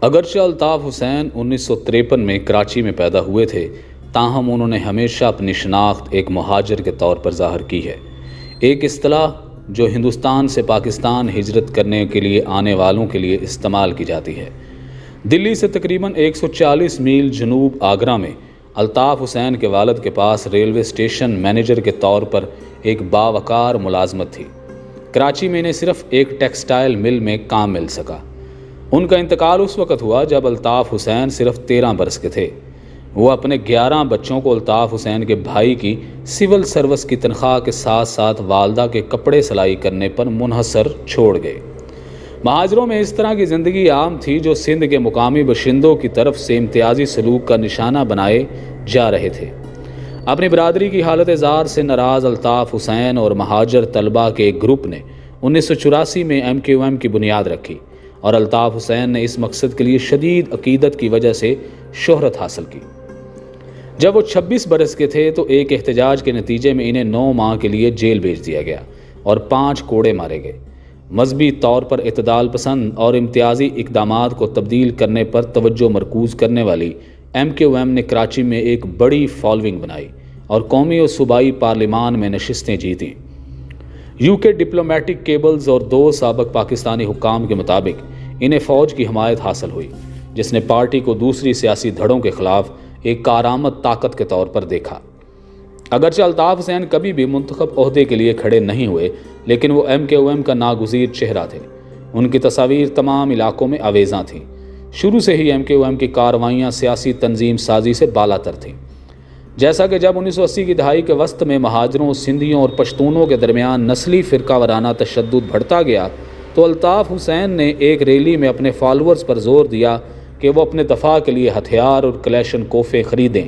اگرچہ الطاف حسین 1953 میں کراچی میں پیدا ہوئے تھے، تاہم انہوں نے ہمیشہ اپنی شناخت ایک مہاجر کے طور پر ظاہر کی ہے، ایک اصطلاح جو ہندوستان سے پاکستان ہجرت کرنے کے لیے آنے والوں کے لیے استعمال کی جاتی ہے۔ دلی سے تقریباً 140 میل جنوب آگرہ میں الطاف حسین کے والد کے پاس ریلوے اسٹیشن مینیجر کے طور پر ایک باوقار ملازمت تھی۔ کراچی میں انہیں صرف ایک ٹیکسٹائل مل میں کام مل سکا۔ ان کا انتقال اس وقت ہوا جب الطاف حسین صرف 13 برس کے تھے۔ وہ اپنے 11 بچوں کو الطاف حسین کے بھائی کی سول سروس کی تنخواہ کے ساتھ ساتھ والدہ کے کپڑے سلائی کرنے پر منحصر چھوڑ گئے۔ مہاجروں میں اس طرح کی زندگی عام تھی جو سندھ کے مقامی باشندوں کی طرف سے امتیازی سلوک کا نشانہ بنائے جا رہے تھے۔ اپنی برادری کی حالت زار سے ناراض الطاف حسین اور مہاجر طلبہ کے ایک گروپ نے 1984 میں MQM کی بنیاد رکھی اور الطاف حسین نے اس مقصد کے لیے شدید عقیدت کی وجہ سے شہرت حاصل کی۔ جب وہ 26 برس کے تھے تو ایک احتجاج کے نتیجے میں انہیں 9 ماہ کے لیے جیل بھیج دیا گیا اور 5 کوڑے مارے گئے۔ مذہبی طور پر اعتدال پسند اور امتیازی اقدامات کو تبدیل کرنے پر توجہ مرکوز کرنے والی MQM نے کراچی میں ایک بڑی فالوئنگ بنائی اور قومی اور صوبائی پارلیمان میں نشستیں جیتیں۔ UK ڈپلومیٹک کیبلز اور 2 سابق پاکستانی حکام کے مطابق انہیں فوج کی حمایت حاصل ہوئی، جس نے پارٹی کو دوسری سیاسی دھڑوں کے خلاف ایک کارآمد طاقت کے طور پر دیکھا۔ اگرچہ الطاف حسین کبھی بھی منتخب عہدے کے لیے کھڑے نہیں ہوئے، لیکن وہ MQM کا ناگزیر چہرہ تھے۔ ان کی تصاویر تمام علاقوں میں آویزاں تھیں۔ شروع سے ہی MQM کی کارروائیاں سیاسی تنظیم سازی سے بالا تر تھیں۔ جیسا کہ جب 1980 کی دہائی کے وسط میں مہاجروں، سندھیوں اور پشتونوں کے درمیان نسلی فرقہ وارانہ تشدد بڑھتا گیا تو الطاف حسین نے ایک ریلی میں اپنے فالوورز پر زور دیا کہ وہ اپنے دفاع کے لیے ہتھیار اور کلیشن کوفے خریدیں۔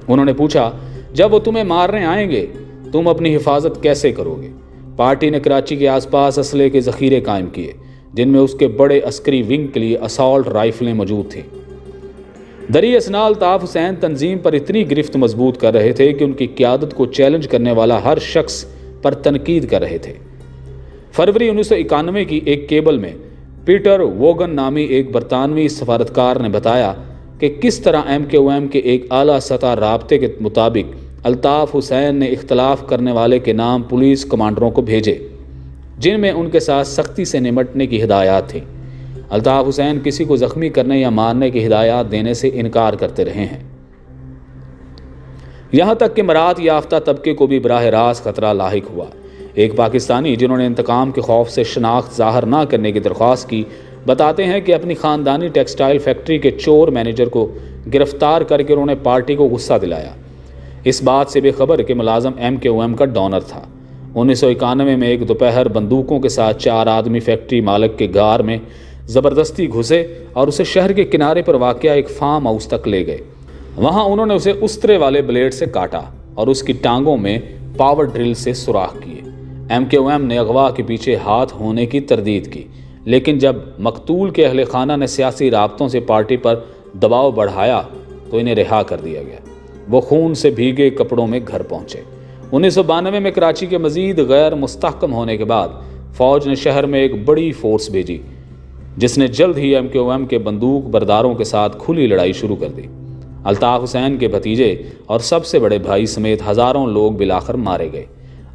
انہوں نے پوچھا، جب وہ تمہیں مارنے آئیں گے تم اپنی حفاظت کیسے کرو گے؟ پارٹی نے کراچی کے آس پاس اسلحے کے ذخیرے قائم کیے، جن میں اس کے بڑے عسکری ونگ کے لیے اسالٹ رائفلیں موجود تھیں۔ دری اثنا الطاف حسین تنظیم پر اتنی گرفت مضبوط کر رہے تھے کہ ان کی قیادت کو چیلنج کرنے والا ہر شخص پر تنقید کر رہے تھے۔ فروری 1991 کی ایک کیبل میں پیٹر ووگن نامی ایک برطانوی سفارتکار نے بتایا کہ کس طرح MQM کے ایک اعلیٰ سطح رابطے کے مطابق الطاف حسین نے اختلاف کرنے والے کے نام پولیس کمانڈروں کو بھیجے، جن میں ان کے ساتھ سختی سے نمٹنے کی ہدایات تھیں۔ الطاف حسین کسی کو زخمی کرنے یا مارنے کی ہدایات دینے سے انکار کرتے رہے ہیں، یہاں تک کہ مراد یافتہ طبقے کو بھی براہ راست خطرہ لاحق ہوا۔ ایک پاکستانی جنہوں نے انتقام کے خوف سے شناخت ظاہر نہ کرنے کی درخواست کی، بتاتے ہیں کہ اپنی خاندانی ٹیکسٹائل فیکٹری کے چور مینیجر کو گرفتار کر کے انہوں نے پارٹی کو غصہ دلایا، اس بات سے بے خبر کہ ملازم MQM کا ڈونر تھا۔ 1991 میں ایک دوپہر بندوقوں کے ساتھ 4 آدمی فیکٹری مالک کے غار میں زبردستی گھسے اور اسے شہر کے کنارے پر واقع ایک فارم ہاؤس تک لے گئے۔ وہاں انہوں نے اسے استرے والے بلیڈ سے کاٹا اور اس کی ٹانگوں میں پاور ڈرل سے سوراخ کیے۔ MQM نے اغوا کے پیچھے ہاتھ ہونے کی تردید کی، لیکن جب مقتول کے اہل خانہ نے سیاسی رابطوں سے پارٹی پر دباؤ بڑھایا تو انہیں رہا کر دیا گیا۔ وہ خون سے بھیگے کپڑوں میں گھر پہنچے۔ 1992 میں کراچی کے مزید غیر مستحکم ہونے کے بعد فوج نے شہر میں ایک بڑی فورس بھیجی، جس نے جلد ہی MQM کے بندوق برداروں کے ساتھ کھلی لڑائی شروع کر دی۔ الطاف حسین کے بھتیجے اور سب سے بڑے بھائی سمیت ہزاروں لوگ بالآخر مارے گئے۔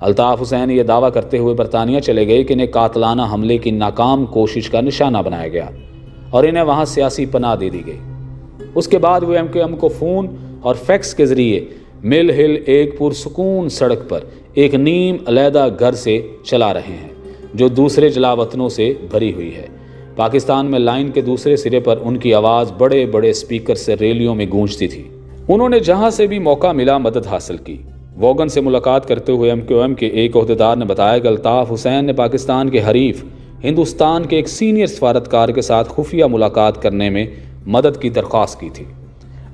الطاف حسین یہ دعویٰ کرتے ہوئے برطانیہ چلے گئے کہ انہیں قاتلانہ حملے کی ناکام کوشش کا نشانہ بنایا گیا اور انہیں وہاں سیاسی پناہ دے دی گئی۔ اس کے بعد وہ MQM کو فون اور فیکس کے ذریعے مل ہل ایک پرسکون سڑک پر ایک نیم علیحدہ گھر سے چلا رہے ہیں، جو دوسرے جلاوطنوں سے بھری ہوئی ہے۔ پاکستان میں لائن کے دوسرے سرے پر ان کی آواز بڑے بڑے سپیکر سے ریلیوں میں گونجتی تھی۔ انہوں نے جہاں سے بھی موقع ملا مدد حاصل کی۔ ووگن سے ملاقات کرتے ہوئے MQM کے ایک عہدیدار نے بتایا کہ الطاف حسین نے پاکستان کے حریف ہندوستان کے ایک سینئر سفارتکار کے ساتھ خفیہ ملاقات کرنے میں مدد کی درخواست کی تھی۔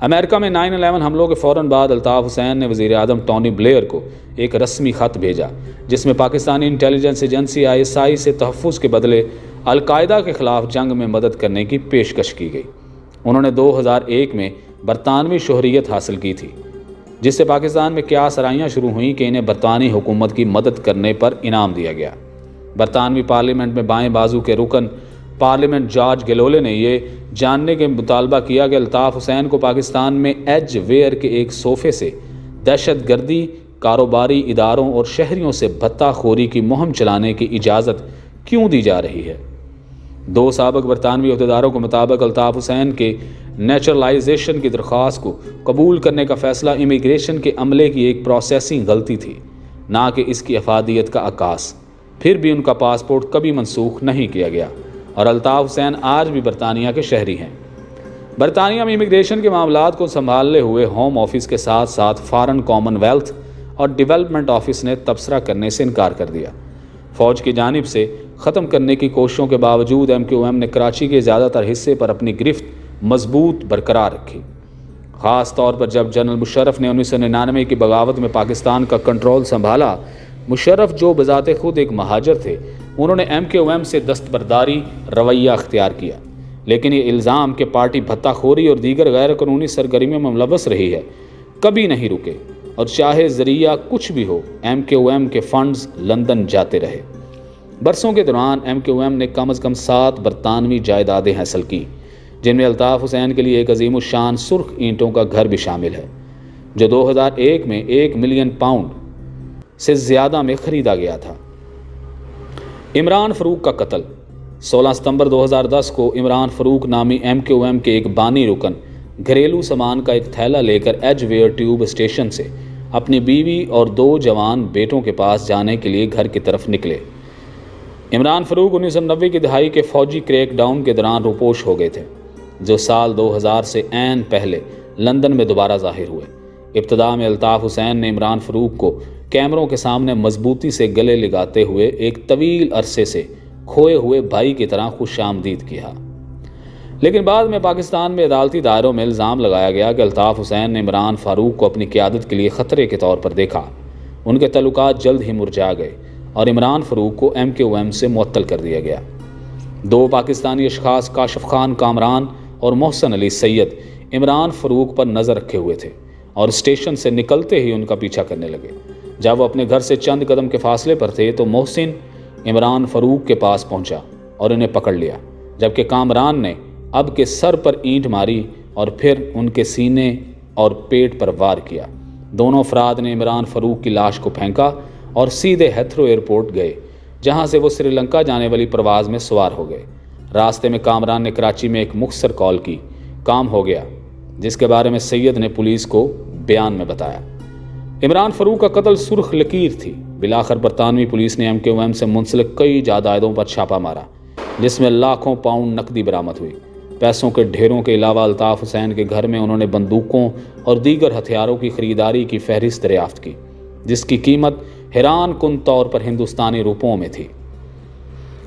امریکہ میں 9/11 حملوں کے فوراً بعد الطاف حسین نے وزیر اعظم ٹونی بلیئر کو ایک رسمی خط بھیجا، جس میں پاکستانی انٹیلیجنس ایجنسی ISI سے تحفظ کے بدلے القاعدہ کے خلاف جنگ میں مدد کرنے کی پیشکش کی گئی۔ انہوں نے 2001 میں برطانوی شہریت حاصل کی تھی، جس سے پاکستان میں قیاس آرائیاں شروع ہوئیں کہ انہیں برطانوی حکومت کی مدد کرنے پر انعام دیا گیا۔ برطانوی پارلیمنٹ میں بائیں بازو کے رکن پارلیمنٹ جارج گیلولے نے یہ جاننے کے مطالبہ کیا کہ الطاف حسین کو پاکستان میں ایج ویئر کے ایک صوفے سے دہشت گردی، کاروباری اداروں اور شہریوں سے بھتہ خوری کی مہم چلانے کی اجازت کیوں دی جا رہی ہے۔ 2 سابق برطانوی عہدیداروں کے مطابق الطاف حسین کے نیچرلائزیشن کی درخواست کو قبول کرنے کا فیصلہ امیگریشن کے عملے کی ایک پروسیسنگ غلطی تھی، نہ کہ اس کی افادیت کا عکاس۔ پھر بھی ان کا پاسپورٹ کبھی منسوخ نہیں کیا گیا اور الطاف حسین آج بھی برطانیہ کے شہری ہیں۔ برطانیہ میں امیگریشن کے معاملات کو سنبھالنے ہوئے ہوم آفس کے ساتھ ساتھ فارن کامن ویلتھ اور ڈیولپمنٹ آفس نے تبصرہ کرنے سے انکار کر دیا۔ فوج کی جانب سے ختم کرنے کی کوششوں کے باوجود MQM نے کراچی کے زیادہ تر حصے پر اپنی گرفت مضبوط برقرار رکھی، خاص طور پر جب جنرل مشرف نے 1999 کی بغاوت میں پاکستان کا کنٹرول سنبھالا۔ مشرف جو بذات خود ایک مہاجر تھے، انہوں نے MQM سے دستبرداری رویہ اختیار کیا، لیکن یہ الزام کہ پارٹی بھتہ خوری اور دیگر غیر قانونی سرگرمیوں میں ملوث رہی ہے کبھی نہیں رکے، اور چاہے ذریعہ کچھ بھی ہو MQM کے فنڈز لندن جاتے رہے۔ برسوں کے دوران MQM نے کم از کم 7 برطانوی جائیدادیں حاصل کی، جن میں الطاف حسین کے لیے ایک عظیم الشان سرخ اینٹوں کا گھر بھی شامل ہے، جو 2001 میں 1 ملین پاؤنڈ سے زیادہ میں خریدا گیا تھا۔ عمران فاروق کا قتل۔ 16 ستمبر 2010 کو عمران فاروق نامی MQM کے ایک بانی رکن گھریلو سامان کا ایک تھیلا لے کر ایج ویئر ٹیوب اسٹیشن سے اپنی بیوی اور 2 جوان بیٹوں کے پاس جانے کے لیے گھر کی طرف نکلے۔ عمران فاروق 1990 کی دہائی کے فوجی کریک ڈاؤن کے دوران روپوش ہو گئے تھے، جو سال 2000 سے عین پہلے لندن میں دوبارہ ظاہر ہوئے۔ ابتدا میں الطاف حسین نے عمران فاروق کو کیمروں کے سامنے مضبوطی سے گلے لگاتے ہوئے ایک طویل عرصے سے کھوئے ہوئے بھائی کی طرح خوش آمدید کیا، لیکن بعد میں پاکستان میں عدالتی دائروں میں الزام لگایا گیا کہ الطاف حسین نے عمران فاروق کو اپنی قیادت کے لیے خطرے کے طور پر دیکھا۔ ان کے تعلقات جلد ہی مرجھا گئے اور عمران فاروق کو MQM سے معطل کر دیا گیا۔ 2 پاکستانی اشخاص کاشف خان کامران اور محسن علی سید عمران فاروق پر نظر رکھے ہوئے تھے اور اسٹیشن سے نکلتے ہی ان کا پیچھا کرنے لگے۔ جب وہ اپنے گھر سے چند قدم کے فاصلے پر تھے تو محسن عمران فاروق کے پاس پہنچا اور انہیں پکڑ لیا، جبکہ کامران نے اب کے سر پر اینٹ ماری اور پھر ان کے سینے اور پیٹ پر وار کیا۔ دونوں افراد نے عمران فاروق کی لاش کو پھینکا اور سیدھے ہیتھرو ایئرپورٹ گئے، جہاں سے وہ سری لنکا جانے والی پرواز میں سوار ہو گئے۔ راستے میں کامران نے کراچی میں ایک مختصر کال کی، کام ہو گیا، جس کے بارے میں سید نے پولیس کو بیان میں بتایا۔ عمران فاروق کا قتل سرخ لکیر تھی۔ بالآخر برطانوی پولیس نے MQM سے منسلک کئی جائیدادوں پر چھاپا مارا، جس میں لاکھوں پاؤنڈ نقدی برآمد ہوئی۔ پیسوں کے ڈھیروں کے علاوہ الطاف حسین کے گھر میں انہوں نے بندوقوں اور دیگر ہتھیاروں کی خریداری کی فہرست دریافت کی، جس کی قیمت حیران کن طور پر ہندوستانی روپوں میں تھی۔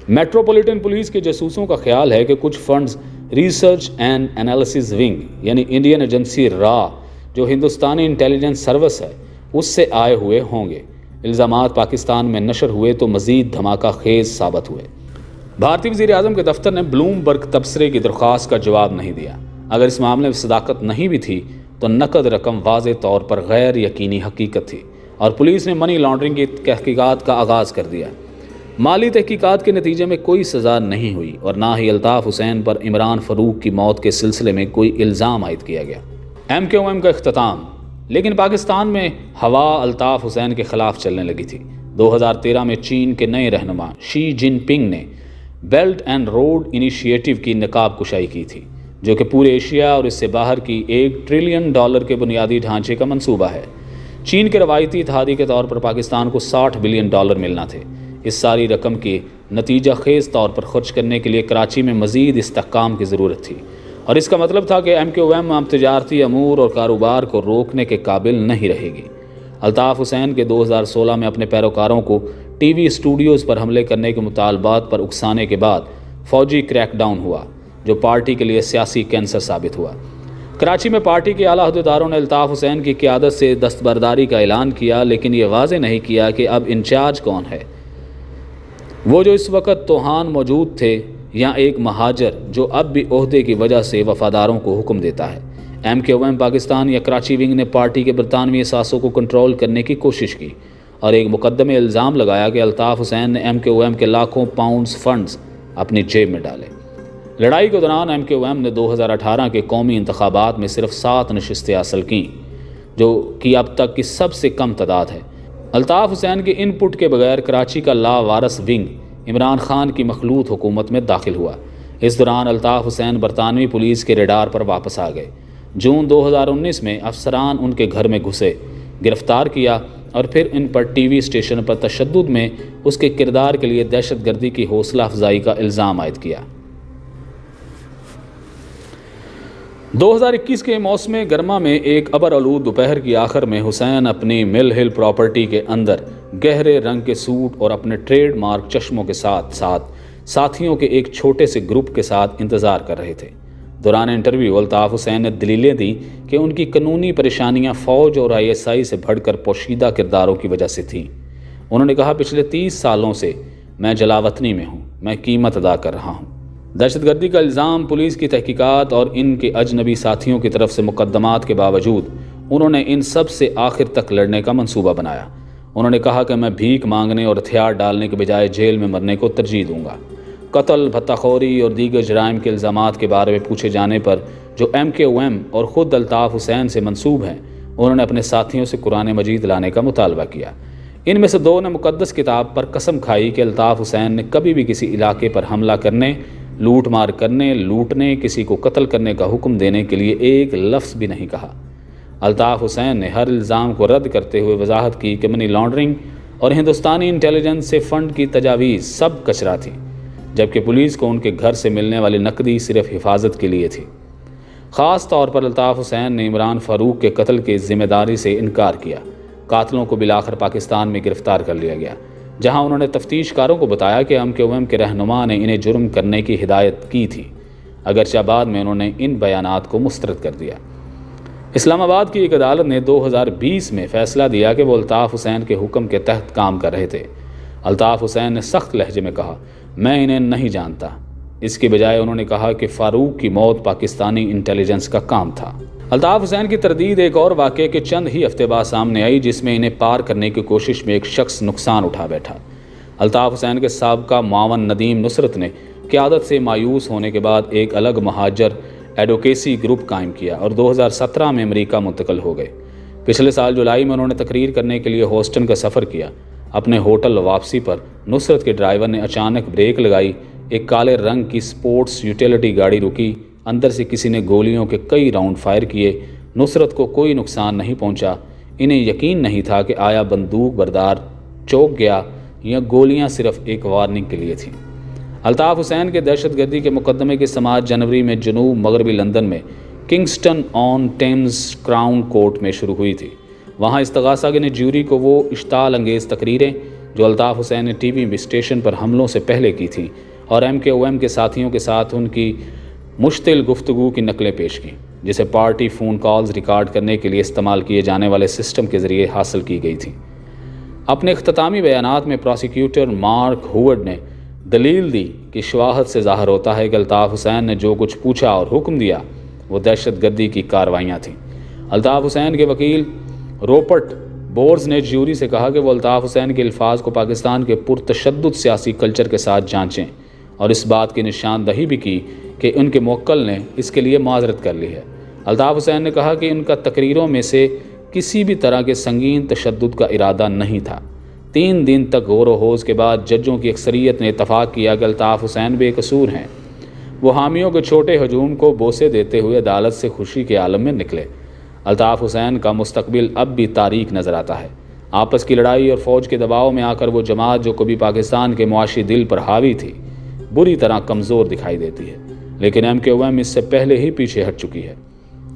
میٹروپولیٹن پولیس کے جاسوسوں کا خیال ہے کہ کچھ funds research and analysis wing یعنی انڈین ایجنسی را، جو ہندوستانی انٹیلیجنس سروس ہے، اس سے آئے ہوئے ہوں گے۔ الزامات پاکستان میں نشر ہوئے تو مزید دھماکہ خیز ثابت ہوئے۔ بھارتی وزیر اعظم کے دفتر نے بلومبرگ تبصرے کی درخواست کا جواب نہیں دیا۔ اگر اس معاملے میں صداقت نہیں بھی تھی تو نقد رقم واضح طور پر غیر یقینی حقیقت تھی اور پولیس نے منی لانڈرنگ کی تحقیقات کا آغاز کر دیا۔ مالی تحقیقات کے نتیجے میں کوئی سزا نہیں ہوئی اور نہ ہی الطاف حسین پر عمران فاروق کی موت کے سلسلے میں کوئی الزام عائد کیا گیا۔ MQM کا اختتام۔ لیکن پاکستان میں ہوا الطاف حسین کے خلاف چلنے لگی تھی۔ 2013 میں چین کے نئے رہنما شی جن پنگ نے بیلٹ اینڈ روڈ انیشیٹو کی نقاب کشائی کی تھی، جو کہ پورے ایشیا اور اس سے باہر کی $1 ٹریلین کے بنیادی ڈھانچے کا منصوبہ ہے۔ چین کے روایتی اتحادی کے طور پر پاکستان کو $60 بلین ملنا تھے۔ اس ساری رقم کی نتیجہ خیز طور پر خرچ کرنے کے لیے کراچی میں مزید استحکام کی ضرورت تھی، اور اس کا مطلب تھا کہ MQM اب تجارتی امور اور کاروبار کو روکنے کے قابل نہیں رہے گی۔ الطاف حسین کے 2016 میں اپنے پیروکاروں کو ٹی وی اسٹوڈیوز پر حملے کرنے کے مطالبات پر اکسانے کے بعد فوجی کریک ڈاؤن ہوا، جو پارٹی کے لیے سیاسی کینسر ثابت ہوا۔ کراچی میں پارٹی کے اعلیٰ عہدیداروں نے الطاف حسین کی قیادت سے دستبرداری کا اعلان کیا، لیکن یہ واضح نہیں کیا کہ اب انچارج کون ہے، وہ جو اس وقت توہان موجود تھے یا ایک مہاجر جو اب بھی عہدے کی وجہ سے وفاداروں کو حکم دیتا ہے۔ MQM پاکستان یا کراچی ونگ نے پارٹی کے برطانوی اثاثوں کو کنٹرول کرنے کی کوشش کی اور ایک مقدمے الزام لگایا کہ الطاف حسین نے MQM کے لاکھوں پاؤنڈز فنڈز اپنی جیب میں ڈالے۔ لڑائی کے دوران MKOM نے 2018 کے قومی انتخابات میں صرف 7 نشستیں حاصل کیں، جو کہ اب تک کی سب سے کم تعداد ہے۔ الطاف حسین کے ان پٹ کے بغیر کراچی کا لاوارث ونگ عمران خان کی مخلوط حکومت میں داخل ہوا۔ اس دوران الطاف حسین برطانوی پولیس کے ریڈار پر واپس آ گئے۔ جون 2019 میں افسران ان کے گھر میں گھسے، گرفتار کیا اور پھر ان پر ٹی وی اسٹیشن پر تشدد میں اس کے کردار کے لیے دہشت گردی کی حوصلہ افزائی کا الزام عائد کیا۔ 2021 کے موسم گرما میں ایک ابر آلود دوپہر کی آخر میں حسین اپنی مل ہل پراپرٹی کے اندر گہرے رنگ کے سوٹ اور اپنے ٹریڈ مارک چشموں کے ساتھ ساتھیوں کے ایک چھوٹے سے گروپ کے ساتھ انتظار کر رہے تھے۔ دوران انٹرویو الطاف حسین نے دلیلیں دی کہ ان کی قانونی پریشانیاں فوج اور ISI سے بڑھ کر پوشیدہ کرداروں کی وجہ سے تھیں۔ انہوں نے کہا، پچھلے 30 سالوں سے میں جلاوطنی میں ہوں، میں قیمت ادا کر رہا ہوں۔ دہشت گردی کا الزام، پولیس کی تحقیقات اور ان کے اجنبی ساتھیوں کی طرف سے مقدمات کے باوجود انہوں نے ان سب سے آخر تک لڑنے کا منصوبہ بنایا۔ انہوں نے کہا کہ میں بھیک مانگنے اور ہتھیار ڈالنے کے بجائے جیل میں مرنے کو ترجیح دوں گا۔ قتل، بھتہ خوری اور دیگر جرائم کے الزامات کے بارے میں پوچھے جانے پر جو MKOM اور خود الطاف حسین سے منسوب ہیں، انہوں نے اپنے ساتھیوں سے قرآن مجید لانے کا مطالبہ کیا۔ ان میں سے 2 نے مقدس کتاب پر قسم کھائی کہ الطاف حسین نے کبھی بھی کسی علاقے پر حملہ کرنے، لوٹ مار کرنے، لوٹنے، کسی کو قتل کرنے کا حکم دینے کے لیے ایک لفظ بھی نہیں کہا۔ الطاف حسین نے ہر الزام کو رد کرتے ہوئے وضاحت کی کہ منی لانڈرنگ اور ہندوستانی انٹیلیجنس سے فنڈ کی تجاویز سب کچرا تھی، جبکہ پولیس کو ان کے گھر سے ملنے والی نقدی صرف حفاظت کے لیے تھی۔ خاص طور پر الطاف حسین نے عمران فاروق کے قتل کی ذمہ داری سے انکار کیا۔ قاتلوں کو بالآخر پاکستان میں گرفتار کر لیا گیا، جہاں انہوں نے تفتیش کاروں کو بتایا کہ MKOM کے رہنما نے انہیں جرم کرنے کی ہدایت کی تھی، اگرچہ بعد میں انہوں نے ان بیانات کو مسترد کر دیا۔ اسلام آباد کی ایک عدالت نے 2020 میں فیصلہ دیا کہ وہ الطاف حسین کے حکم کے تحت کام کر رہے تھے۔ الطاف حسین نے سخت لہجے میں کہا، میں انہیں نہیں جانتا۔ اس کے بجائے انہوں نے کہا کہ فاروق کی موت پاکستانی انٹیلیجنس کا کام تھا۔ الطاف حسین کی تردید ایک اور واقعے کے چند ہی ہفتے بعد سامنے آئی، جس میں انہیں پار کرنے کی کوشش میں ایک شخص نقصان اٹھا بیٹھا۔ الطاف حسین کے سابقہ معاون ندیم نصرت نے قیادت سے مایوس ہونے کے بعد ایک الگ مہاجر ایڈوکیسی گروپ قائم کیا اور 2017 میں امریکہ منتقل ہو گئے۔ پچھلے سال جولائی میں انہوں نے تقریر کرنے کے لیے ہیوسٹن کا سفر کیا۔ اپنے ہوٹل واپسی پر نصرت کے ڈرائیور نے اچانک بریک لگائی، ایک کالے رنگ کی سپورٹس یوٹیلیٹی گاڑی رکی، اندر سے کسی نے گولیوں کے کئی راؤنڈ فائر کیے۔ نصرت کو کوئی نقصان نہیں پہنچا۔ انہیں یقین نہیں تھا کہ آیا بندوق بردار چوک گیا یا گولیاں صرف ایک وارننگ کے لیے تھیں۔ الطاف حسین کے دہشت گردی کے مقدمے کی سماعت جنوری میں جنوب مغربی لندن میں کنگسٹن آن ٹیمز کراؤن کورٹ میں شروع ہوئی تھی۔ وہاں استغاثہ نے جیوری کو وہ اشتعال انگیز تقریریں جو الطاف حسین نے ٹی وی اسٹیشن پر حملوں سے پہلے کی تھیں اور MKOM کے ساتھیوں کے ساتھ ان کی مشتعل گفتگو کی نقلیں پیش کیں، جسے پارٹی فون کالز ریکارڈ کرنے کے لیے استعمال کیے جانے والے سسٹم کے ذریعے حاصل کی گئی تھیں۔ اپنے اختتامی بیانات میں پروسیکیوٹر مارک ہوورڈ نے دلیل دی کہ شواہد سے ظاہر ہوتا ہے کہ الطاف حسین نے جو کچھ پوچھا اور حکم دیا وہ دہشت گردی کی کارروائیاں تھیں۔ الطاف حسین کے وکیل روپرٹ بورز نے جیوری سے کہا کہ وہ الطاف حسین کے الفاظ کو پاکستان کے پرتشدد سیاسی کلچر کے ساتھ جانچیں اور اس بات کی نشاندہی بھی کی کہ ان کے موکل نے اس کے لیے معذرت کر لی ہے۔ الطاف حسین نے کہا کہ ان کا تقریروں میں سے کسی بھی طرح کے سنگین تشدد کا ارادہ نہیں تھا۔ 3 دن تک غور و خوض کے بعد ججوں کی اکثریت نے اتفاق کیا کہ الطاف حسین بے قصور ہیں۔ وہ حامیوں کے چھوٹے ہجوم کو بوسے دیتے ہوئے عدالت سے خوشی کے عالم میں نکلے۔ الطاف حسین کا مستقبل اب بھی تاریک نظر آتا ہے۔ آپس کی لڑائی اور فوج کے دباؤ میں آ کر وہ جماعت جو کبھی پاکستان کے معاشی دل پر حاوی تھی، بری طرح کمزور دکھائی دیتی ہے، لیکن MKOM اس سے پہلے ہی پیچھے ہٹ چکی ہے۔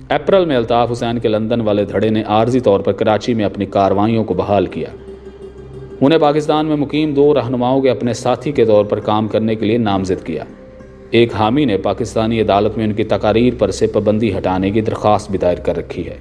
اپریل میں الطاف حسین کے لندن والے دھڑے نے عارضی طور پر کراچی میں اپنی کارروائیوں کو بحال کیا۔ انہیں پاکستان میں مقیم 2 رہنماؤں کے اپنے ساتھی کے طور پر کام کرنے کے لیے نامزد کیا۔ ایک حامی نے پاکستانی عدالت میں ان کی تقاریر پر سے پابندی ہٹانے کی درخواست بھی دائر کر رکھی ہے۔